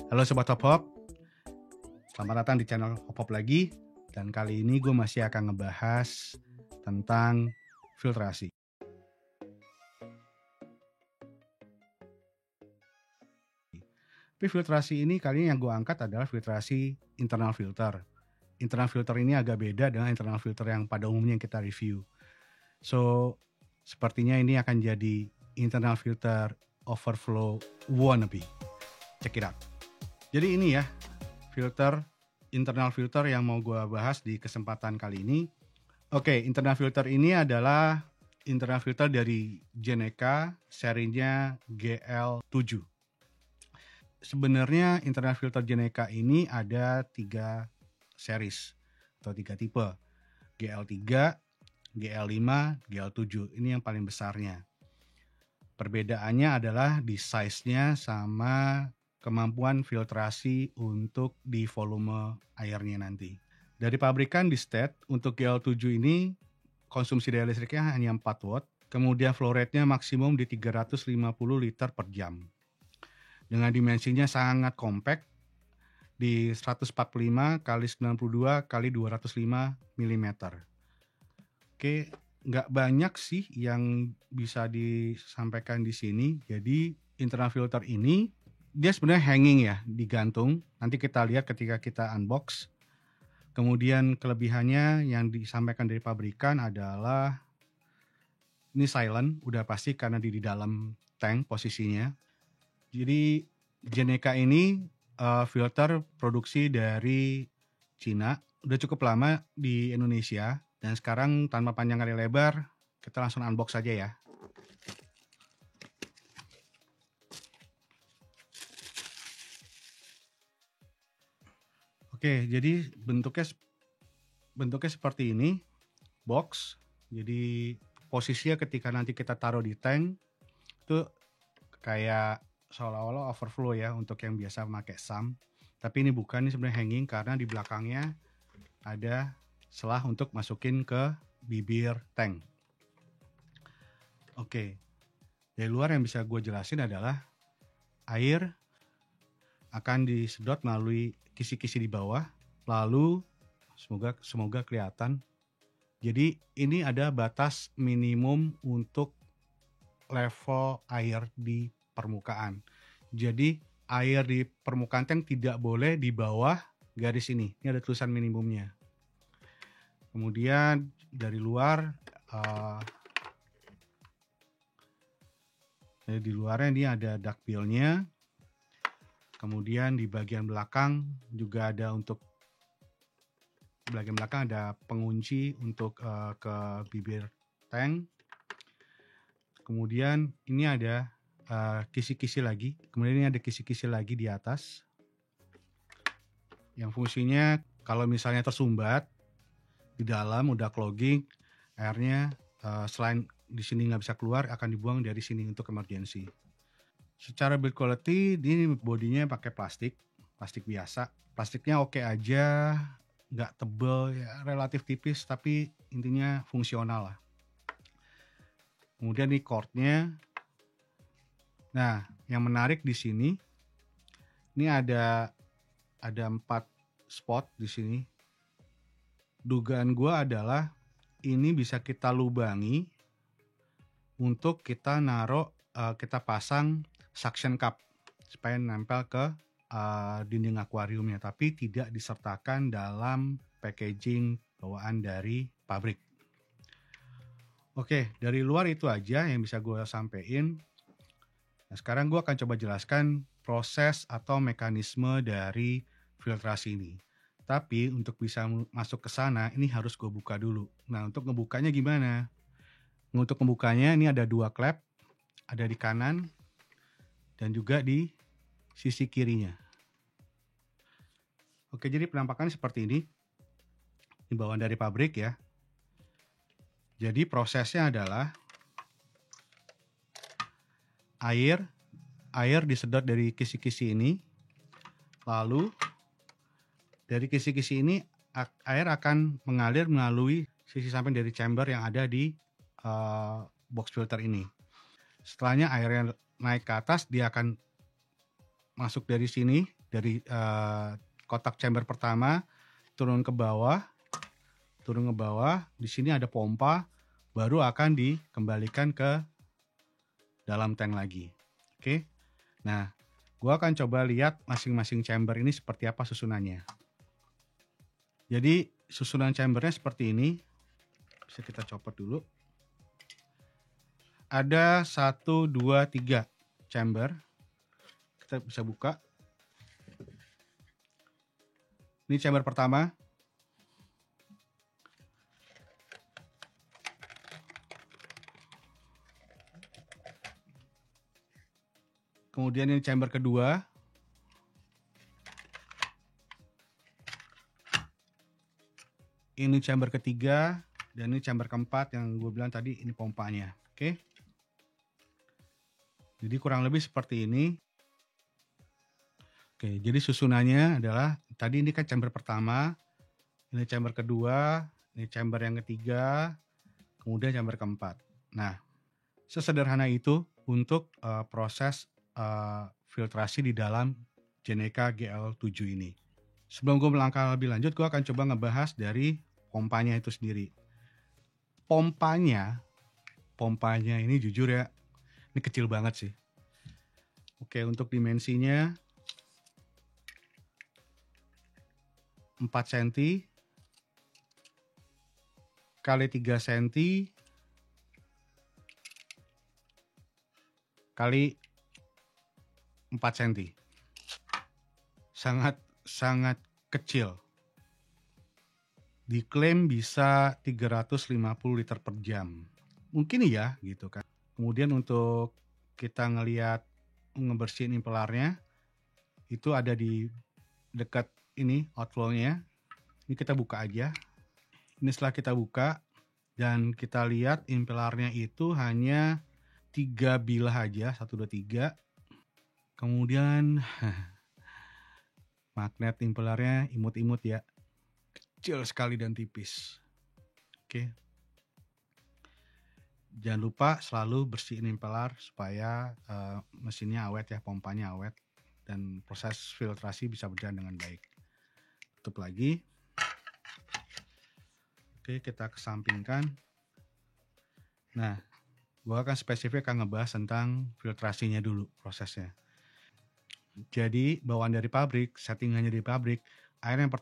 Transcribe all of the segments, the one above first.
Halo Sobat Hop Hop, selamat datang di channel Hop Hop lagi. Dan kali ini gue masih akan ngebahas tentang filtrasi. Tapi filtrasi ini kali ini yang gue angkat adalah filtrasi internal filter. Internal filter ini agak beda dengan internal filter yang pada umumnya yang kita review. So, sepertinya ini akan jadi internal filter overflow wannabe. Check it out. Jadi ini ya, internal filter yang mau gue bahas di kesempatan kali ini. Oke, internal filter ini adalah internal filter dari Jeneca, serinya GL7. Sebenarnya internal filter Jeneca ini ada 3 series atau 3 tipe. GL3, GL5, GL7. Ini yang paling besarnya. Perbedaannya adalah di size-nya sama kemampuan filtrasi untuk di volume airnya nanti. Dari pabrikan di state, untuk GL7 ini konsumsi daya listriknya hanya 4 watt, kemudian flow rate-nya maksimum di 350 liter per jam. Dengan dimensinya sangat compact, di 145 x 92 x 205 mm. Oke, nggak banyak sih yang bisa disampaikan di sini. Jadi internal filter ini dia sebenarnya hanging ya, digantung. Nanti kita lihat ketika kita unbox. Kemudian kelebihannya yang disampaikan dari pabrikan adalah ini silent, udah pasti karena di dalam tank posisinya. Jadi Jeneca ini filter produksi dari Cina, udah cukup lama di Indonesia. Dan sekarang tanpa panjang kali lebar, kita langsung unbox saja ya. Oke, jadi bentuknya seperti ini, box. Jadi posisinya ketika nanti kita taruh di tank itu kayak seolah-olah overflow ya untuk yang biasa pakai SAM. Tapi ini bukan, ini sebenarnya hanging karena di belakangnya ada selah untuk masukin ke bibir tank. Oke, dari luar yang bisa gue jelasin adalah air akan disedot melalui kisi-kisi di bawah, lalu semoga kelihatan. Jadi ini ada batas minimum untuk level air di permukaan. Jadi air di permukaan tank tidak boleh di bawah garis ini. Ini ada tulisan minimumnya. Kemudian dari luar, di luarnya ini ada duct bill-nya. Kemudian di bagian belakang juga ada ada pengunci untuk ke bibir tank. Kemudian ini ada kisi-kisi lagi. Kemudian ini ada kisi-kisi lagi di atas. Yang fungsinya kalau misalnya tersumbat di dalam udah clogging, airnya selain di sini nggak bisa keluar, akan dibuang dari sini untuk emergency. Secara build quality, ini bodinya pakai plastik biasa. Plastiknya oke aja, nggak tebel, ya, relatif tipis, tapi intinya fungsional lah. Kemudian di cordnya, nah yang menarik di sini, ini ada 4 spot di sini. Dugaan gue adalah ini bisa kita lubangi untuk kita kita pasang suction cup supaya nempel ke dinding akuariumnya, tapi tidak disertakan dalam packaging bawaan dari pabrik. Oke, dari luar itu aja yang bisa gue sampein. Nah, sekarang gue akan coba jelaskan proses atau mekanisme dari filtrasi ini. Tapi untuk bisa masuk ke sana, ini harus gue buka dulu. Nah, untuk ngebukanya gimana? Untuk ngebukanya ini ada 2 klep, ada di kanan dan juga di sisi kirinya. Oke, jadi penampakannya seperti ini. Ini bawaan dari pabrik ya. Jadi prosesnya adalah air disedot dari kisi-kisi ini. Lalu dari kisi-kisi ini air akan mengalir melalui sisi samping dari chamber yang ada di box filter ini. Setelahnya airnya naik ke atas, dia akan masuk dari sini, dari kotak chamber pertama, turun ke bawah. Di sini ada pompa, baru akan dikembalikan ke dalam tank lagi. Oke. Nah, gua akan coba lihat masing-masing chamber ini seperti apa susunannya. Jadi susunan chambernya seperti ini. Bisa kita copot dulu. Ada 1, 2, 3 chamber. Kita bisa buka. Ini chamber pertama. Kemudian ini chamber kedua. Ini chamber ketiga. Dan ini chamber keempat yang gue bilang tadi, ini pompanya. Oke. Jadi kurang lebih seperti ini. Oke, jadi susunannya adalah, tadi ini kan chamber pertama. Ini chamber kedua. Ini chamber yang ketiga. Kemudian chamber keempat. Nah, sesederhana itu untuk proses filtrasi di dalam Jeneca GL7 ini. Sebelum gue melangkah lebih lanjut, gue akan coba ngebahas dari pompanya itu sendiri. Pompanya ini jujur ya, ini kecil banget sih. Oke, untuk dimensinya 4 cm kali 3 cm kali 4 cm. Sangat kecil. Diklaim bisa 350 liter per jam. Mungkin iya gitu kan. Kemudian untuk kita ngelihat ngebersihin impelarnya, itu ada di dekat ini outflow-nya. Ini kita buka aja. Ini setelah kita buka dan kita lihat impelarnya itu hanya 3 bilah aja, 1, 2, 3. Kemudian magnet impelarnya imut-imut ya. Kecil sekali dan tipis. Oke. Jangan lupa selalu bersihin impelar supaya mesinnya awet ya, pompanya awet, dan proses filtrasi bisa berjalan dengan baik. Tutup lagi. Oke, kita kesampingkan. Nah, gua akan spesifik akan ngebahas tentang filtrasinya dulu, prosesnya. Jadi bawaan dari pabrik, settingannya di pabrik, air yang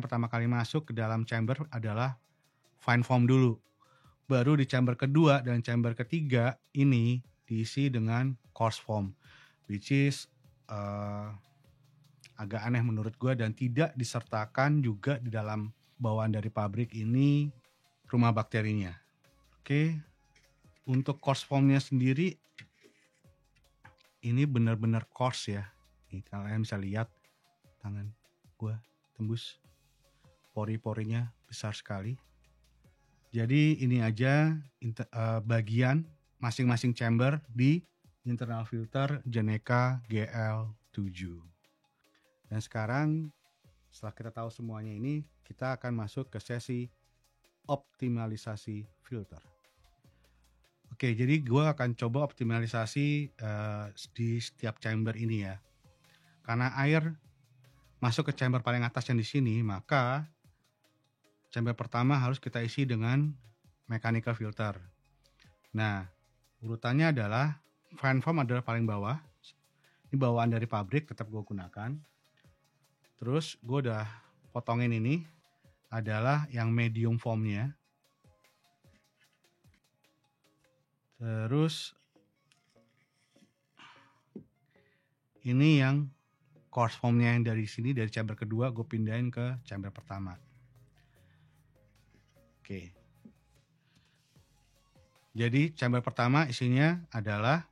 pertama kali masuk ke dalam chamber adalah fine foam dulu. Baru di chamber kedua dan chamber ketiga ini diisi dengan coarse foam, which is agak aneh menurut gue, dan tidak disertakan juga di dalam bawaan dari pabrik ini rumah bakterinya. Oke, untuk coarse foamnya sendiri ini benar-benar coarse ya. Nih, kalian bisa lihat tangan gue tembus, pori-porinya besar sekali. Jadi ini aja bagian masing-masing chamber di internal filter Jeneca GL7. Dan sekarang setelah kita tahu semuanya ini, kita akan masuk ke sesi optimalisasi filter. Oke, jadi gue akan coba optimalisasi di setiap chamber ini ya. Karena air masuk ke chamber paling atas yang di sini, maka chamber pertama harus kita isi dengan mechanical filter. Nah, urutannya adalah fine foam adalah paling bawah. Ini bawaan dari pabrik, tetap gue gunakan. Terus gue udah potongin ini adalah yang medium foamnya. Terus ini yang coarse foamnya yang dari sini, dari chamber kedua gue pindahin ke chamber pertama. Oke. Jadi chamber pertama isinya adalah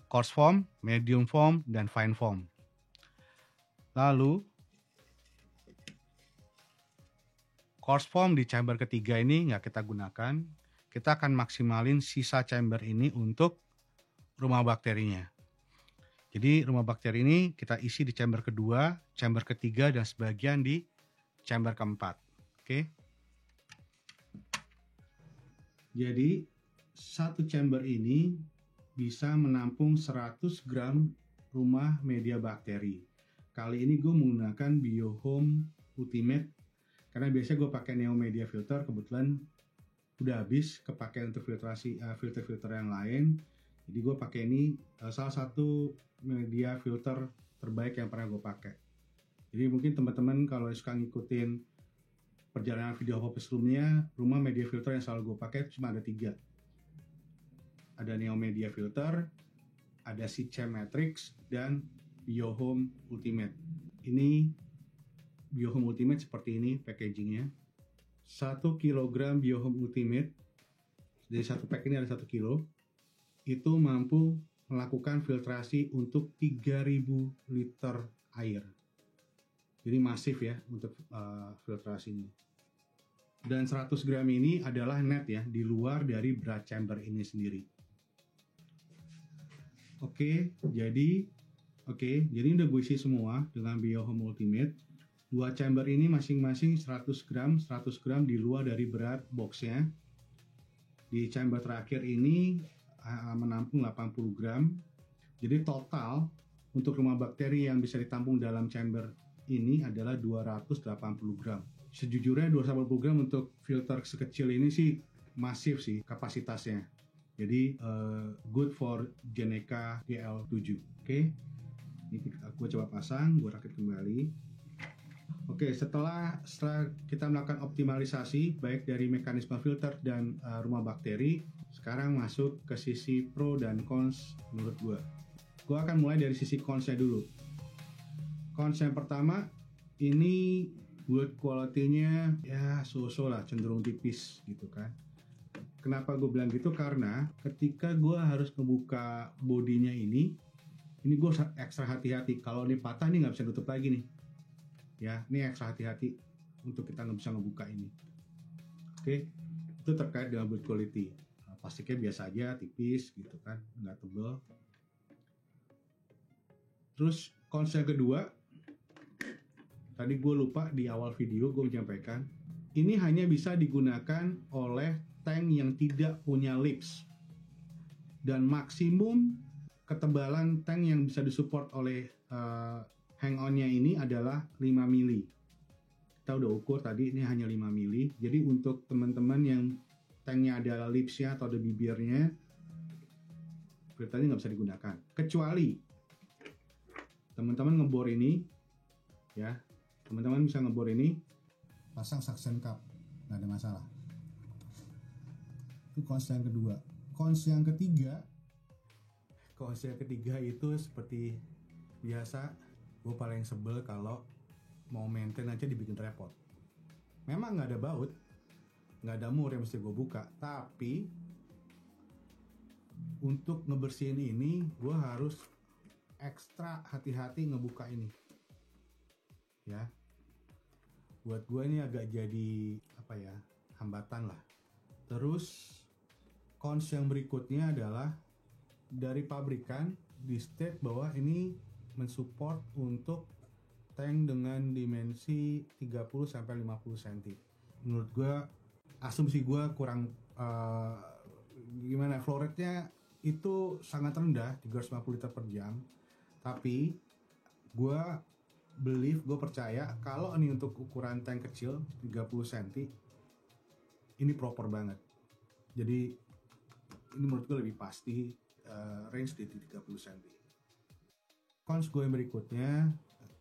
coarse foam, medium foam, dan fine foam. Lalu coarse foam di chamber ketiga ini nggak kita gunakan. Kita akan maksimalin sisa chamber ini untuk rumah bakterinya. Jadi rumah bakteri ini kita isi di chamber kedua, chamber ketiga, dan sebagian di chamber keempat. Oke. Jadi satu chamber ini bisa menampung 100 gram rumah media bakteri. Kali ini gue menggunakan Biohome Ultimate karena biasanya gue pakai Neo Media Filter, kebetulan udah habis kepake untuk filtrasi filter-filter yang lain. Jadi gue pakai ini, salah satu media filter terbaik yang pernah gue pakai. Jadi mungkin teman-teman kalau suka ngikutin perjalanan video Hope sebelumnya, rumah media filter yang selalu gue pakai cuma ada 3. Ada Neo Media Filter, ada Sichem Matrix, dan Biohome Ultimate. Ini Biohome Ultimate seperti ini packagingnya. 1 kg Biohome Ultimate, dari satu pack ini ada 1 kilo, itu mampu melakukan filtrasi untuk 3000 liter air. Jadi masif ya untuk filtrasinya. Dan 100 gram ini adalah net ya, di luar dari berat chamber ini sendiri. Oke, jadi udah gue isi semua dengan Biohome Ultimate. 2 chamber ini masing-masing 100 gram di luar dari berat boxnya. Di chamber terakhir ini menampung 80 gram. Jadi total untuk rumah bakteri yang bisa ditampung dalam chamber ini adalah 280 gram. Sejujurnya 280 gram untuk filter sekecil ini sih masif sih kapasitasnya. Jadi good for Geneca GL7. Oke. Ini gue coba pasang, gue rakit kembali. Oke, setelah kita melakukan optimalisasi baik dari mekanisme filter dan rumah bakteri, sekarang masuk ke sisi pro dan cons menurut gue. Gue akan mulai dari sisi consnya dulu. Cons yang pertama, ini build quality-nya ya so-so lah, cenderung tipis gitu kan. Kenapa gue bilang gitu? Karena ketika gue harus ngebuka bodinya ini gue ekstra hati-hati. Kalau ini patah nih nggak bisa tutup lagi nih. Ya, ini ekstra hati-hati untuk kita nggak bisa ngebuka ini. Oke, itu terkait dengan build quality. Plastiknya biasa aja, tipis gitu kan, nggak tebel. Terus cons yang kedua, tadi gue lupa di awal video gue menyampaikan, ini hanya bisa digunakan oleh tank yang tidak punya lips, dan maksimum ketebalan tank yang bisa disupport oleh hang-on-nya ini adalah 5 mili. Kita udah ukur tadi, ini hanya 5 mili. Jadi untuk teman-teman yang tanknya ada lipsnya atau ada bibirnya, filternya nggak bisa digunakan. Kecuali teman-teman ngebor ini, ya, teman-teman bisa ngebor ini, pasang suction cup, nggak ada masalah. Itu cons yang kedua. Cons yang ketiga itu seperti biasa, gue paling sebel kalau mau maintain aja dibikin repot. Memang nggak ada baut, nggak ada mur yang mesti gue buka, tapi untuk ngebersihin ini gue harus ekstra hati-hati ngebuka ini. Ya, buat gue ini agak jadi hambatan lah. Terus cons yang berikutnya adalah dari pabrikan di state bahwa ini mensupport untuk tank dengan dimensi 30-50 cm. Menurut gue, asumsi gue kurang flow rate-nya itu sangat rendah, 350 liter per jam. Tapi gue percaya kalau ini untuk ukuran tank kecil 30 cm, ini proper banget. Jadi ini menurut gue lebih pasti range di 30 cm. Cons gue yang berikutnya,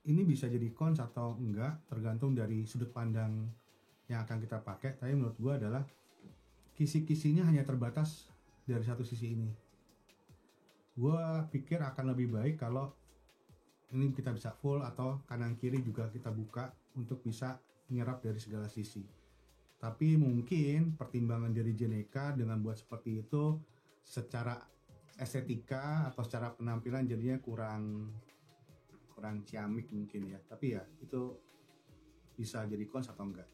ini bisa jadi cons atau enggak tergantung dari sudut pandang yang akan kita pakai. Tapi menurut gue adalah kisi-kisinya hanya terbatas dari satu sisi ini. Gue pikir akan lebih baik kalau ini kita bisa full atau kanan kiri juga kita buka untuk bisa menyerap dari segala sisi. Tapi mungkin pertimbangan dari Geneca dengan buat seperti itu secara estetika atau secara penampilan jadinya kurang ciamik mungkin ya. Tapi ya itu bisa jadi cons atau enggak.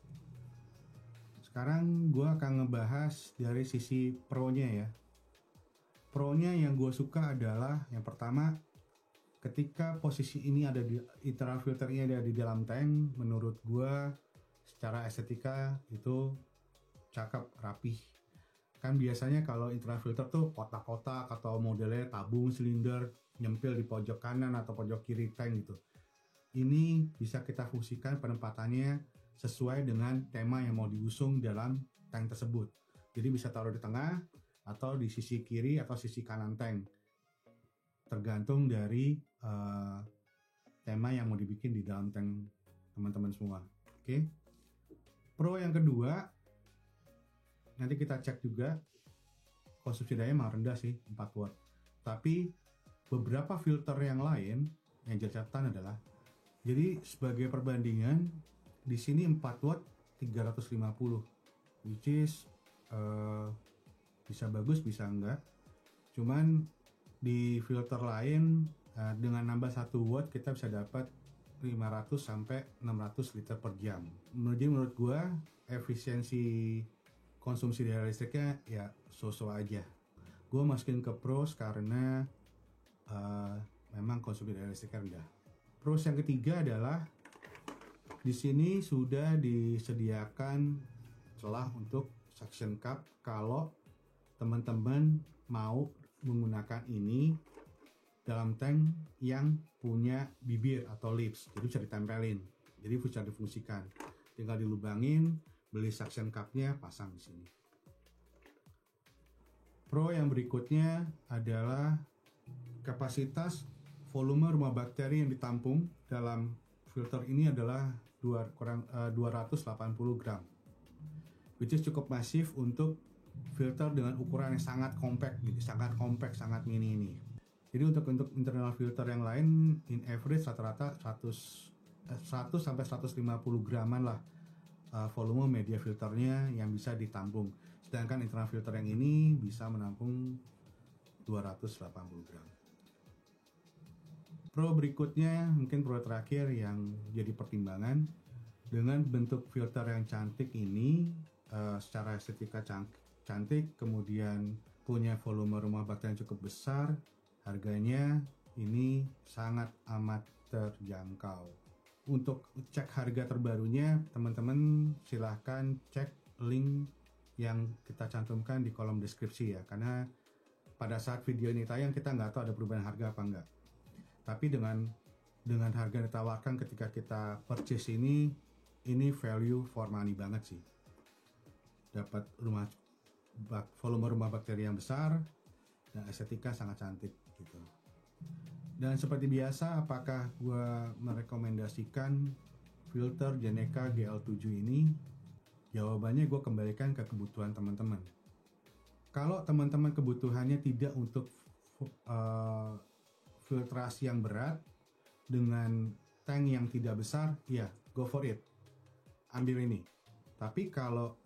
Sekarang gue akan ngebahas dari sisi pro-nya ya. Pro-nya yang gue suka adalah yang pertama, ketika posisi ini ada di internal filternya ada di dalam tank, menurut gue secara estetika itu cakep, rapih. Kan biasanya kalau internal filter tuh kotak-kotak atau modelnya tabung silinder nyempil di pojok kanan atau pojok kiri tank gitu. Ini bisa kita fungsikan penempatannya sesuai dengan tema yang mau diusung dalam tank tersebut. Jadi bisa taruh di tengah atau di sisi kiri atau sisi kanan tank. Tergantung dari tema yang mau dibikin di dalam tank teman-teman semua. Oke. Pro yang kedua, nanti kita cek juga konsumsi daya memang rendah sih, 4 watt. Tapi beberapa filter yang lain yang jadi catatan adalah, jadi sebagai perbandingan di sini 4 watt 350, which is bisa bagus bisa enggak. Cuman di filter lain dengan nambah 1 watt kita bisa dapat 500 sampai 600 liter per jam. Menurut gua efisiensi konsumsi daya listriknya ya so-so aja. Gua masukin ke pros karena memang konsumsi daya listriknya rendah. Pros yang ketiga adalah di sini sudah disediakan celah untuk suction cup kalau teman-teman mau menggunakan ini dalam tank yang punya bibir atau lips, jadi bisa ditempelin, jadi bisa difungsikan, tinggal dilubangin, beli suction cupnya, pasang di sini. Pro yang berikutnya adalah kapasitas volume rumah bakteri yang ditampung dalam filter ini adalah 280 gram, which is cukup masif untuk filter dengan ukuran yang sangat compact, sangat mini ini. Jadi untuk internal filter yang lain, in average rata-rata 100 sampai 150 graman lah volume media filternya yang bisa ditampung. Sedangkan internal filter yang ini bisa menampung 280 gram. Pro berikutnya, mungkin pro terakhir yang jadi pertimbangan, dengan bentuk filter yang cantik ini, secara estetika cantik, kemudian punya volume rumah bakteri yang cukup besar, harganya ini sangat amat terjangkau. Untuk cek harga terbarunya, teman-teman silahkan cek link yang kita cantumkan di kolom deskripsi ya, karena pada saat video ini tayang kita nggak tahu ada perubahan harga apa enggak. Tapi dengan harga yang ditawarkan ketika kita purchase ini value for money banget sih. Dapat volume rumah bakteri yang besar dan estetika sangat cantik gitu. Dan seperti biasa, apakah gue merekomendasikan filter Jeneka GL7 ini? Jawabannya gue kembalikan ke kebutuhan teman-teman. Kalau teman-teman kebutuhannya tidak untuk filtrasi yang berat dengan tank yang tidak besar, ya go for it, ambil ini. Tapi kalau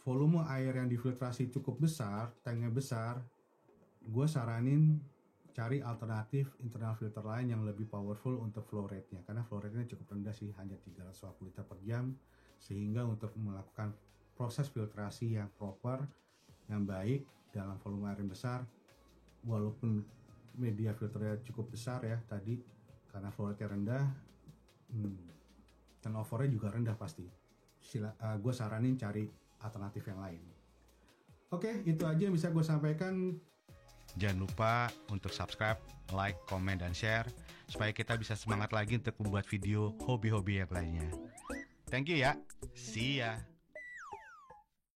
volume air yang difiltrasi cukup besar, tanknya besar, gue saranin cari alternatif internal filter lain yang lebih powerful untuk flow rate-nya, karena flow rate-nya cukup rendah sih, hanya 350 liter per jam, sehingga untuk melakukan proses filtrasi yang proper, yang baik dalam volume air yang besar, walaupun media filternya cukup besar ya tadi, karena flow rate-nya rendah, turnover-nya juga rendah pasti. Gue saranin cari alternatif yang lain. Oke, itu aja yang bisa gue sampaikan. Jangan lupa untuk subscribe, like, komen, dan share supaya kita bisa semangat lagi untuk membuat video hobi-hobi yang lainnya. Thank you ya. See ya.